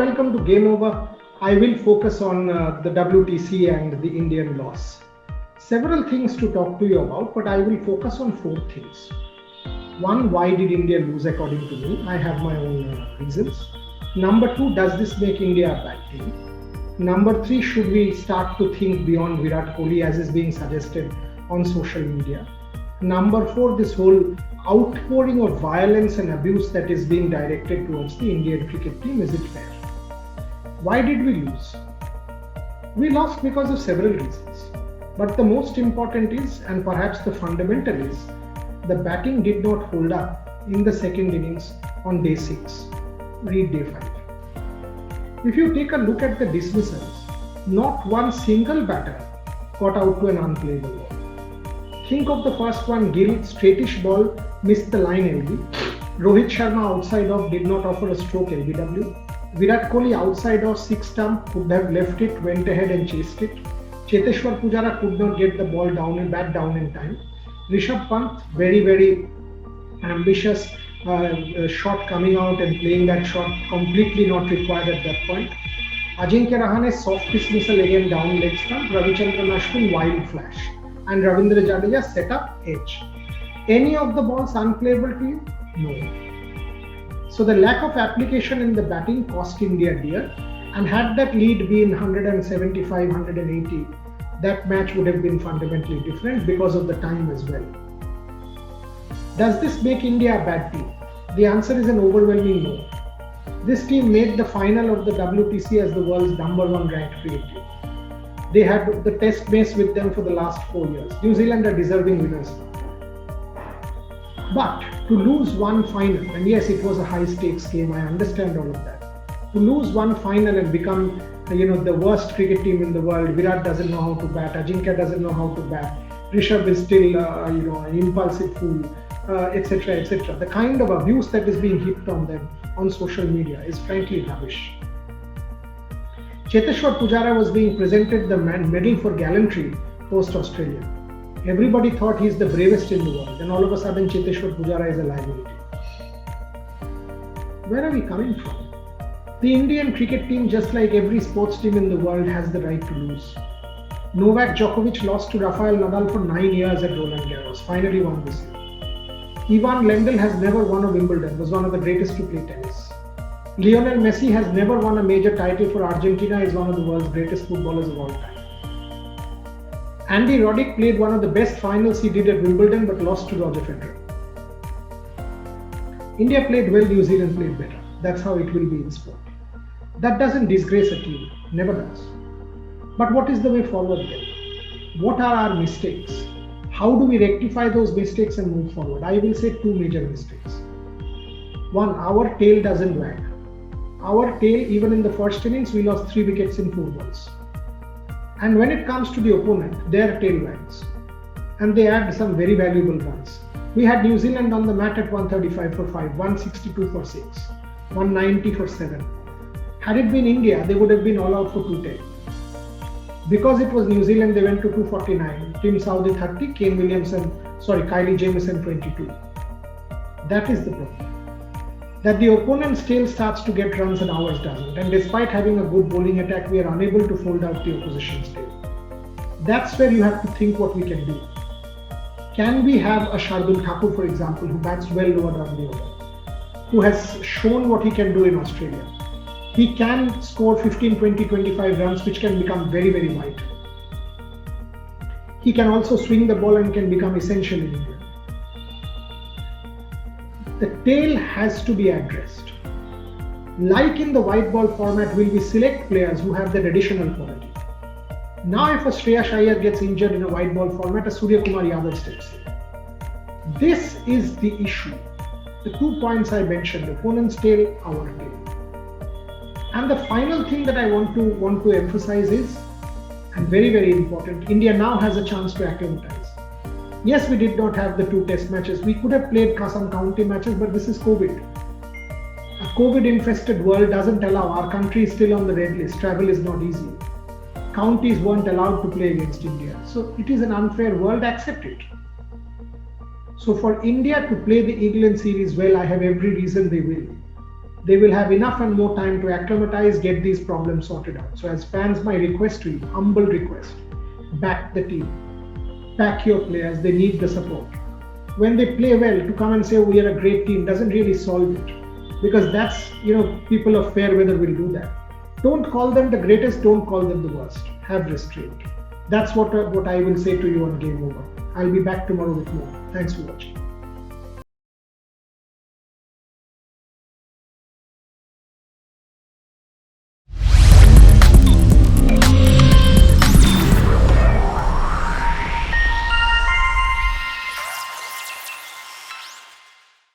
welcome to Game Over. I will focus on the WTC and the Indian loss. Several things to talk to you about, but I will focus on four things. One, why did India lose according to me? I have my own reasons. Number two, does this make India a bad team? Number three, should we start to think beyond Virat Kohli as is being suggested on social media? Number four, this whole outpouring of violence and abuse that is being directed towards the Indian cricket team, is it fair? Why did we lose? We lost because of several reasons. But the most important is, and perhaps the fundamental is, the batting did not hold up in the second innings on day 6. Read day 5. If you take a look at the dismissals, not one single batter got out to an unplayable ball. Think of the first one, Gill, straightish ball, missed the line LB. Rohit Sharma outside off did not offer a stroke LBW. Virat Kohli outside off 6 stump, could have left it, went ahead and chased it. Cheteshwar Pujara could not get the ball down and bat down in time. Rishabh Pant, very ambitious shot coming out and playing that shot, completely not required at that point. Ajinkya Rahane, soft dismissal again down leg stump. Ravichandran Ashwin, wild flash. And Ravindra Jadeja set up edge. Any of the balls unplayable to you? No. So the lack of application in the batting cost India dear, and had that lead been 175, 180, that match would have been fundamentally different because of the time as well. Does this make India a bad team? The answer is an overwhelming no. This team made the final of the WTC as the world's #1 ranked cricket team. They had the test base with them for the last 4 years. New Zealand are deserving winners. But to lose one final, and yes, it was a high stakes game, I understand all of that. To lose one final and become, the worst cricket team in the world, Virat doesn't know how to bat, Ajinkya doesn't know how to bat, Rishabh is still, an impulsive fool, etc., etc. The kind of abuse that is being heaped on them on social media is frankly rubbish. Cheteshwar Pujara was being presented the medal for gallantry post-Australia. Everybody thought he's the bravest in the world, and all of a sudden Cheteshwar Pujara is a liability. Where are we coming from? The Indian cricket team, just like every sports team in the world, has the right to lose. Novak Djokovic lost to Rafael Nadal for 9 years at Roland Garros, finally won this year. Ivan Lendl has never won a Wimbledon, was one of the greatest to play tennis. Lionel Messi has never won a major title for Argentina, is one of the world's greatest footballers of all time. Andy Roddick played one of the best finals he did at Wimbledon but lost to Roger Federer. India played well, New Zealand played better. That's how it will be in sport. That doesn't disgrace a team, never does. But what is the way forward then? What are our mistakes? How do we rectify those mistakes and move forward? I will say 2 major mistakes. One, our tail doesn't wag. Our tail, even in the first innings, we lost 3 wickets in 4 balls. And when it comes to the opponent, their tail wags. And they add some very valuable runs. We had New Zealand on the mat at 135 for 5, 162 for 6, 190 for 7. Had it been India, they would have been all out for 210. Because it was New Zealand, they went to 249. Tim Southee 30, Kylie Jamieson 22. That is the problem. That the opponent's tail starts to get runs and ours doesn't. And despite having a good bowling attack, we are unable to fold out the opposition's tail. That's where you have to think what we can do. Can we have a Shardul Thakur, for example, who bats well lower down the order, who has shown what he can do in Australia? He can score 15, 20, 25 runs, which can become very wide. He can also swing the ball and can become essential in India. The tail has to be addressed. Like in the white ball format, will we select players who have that additional quality? Now if a Shreyas Iyer gets injured in a white ball format, a Surya Kumar Yadav steps in. This is the issue. The 2 points I mentioned, opponent's tail, our tail. And the final thing that I want to emphasize is, and very important, India now has a chance to acclimatize. Yes, we did not have the 2 test matches. We could have played some county matches, but this is COVID. A COVID-infested world doesn't allow. Our country is still on the red list. Travel is not easy. Counties weren't allowed to play against India. So it is an unfair world, accept it. So for India to play the England series well, I have every reason they will. They will have enough and more time to acclimatize, get these problems sorted out. So, as fans, my request to you, humble request, back the team, back your players. They need the support. When they play well, to come and say, oh, we are a great team doesn't really solve it, because that's, people of fair weather will do that. Don't call them the greatest, don't call them the worst. Have restraint. That's what I will say to you on Game Over. I'll be back tomorrow with more. Thanks for watching.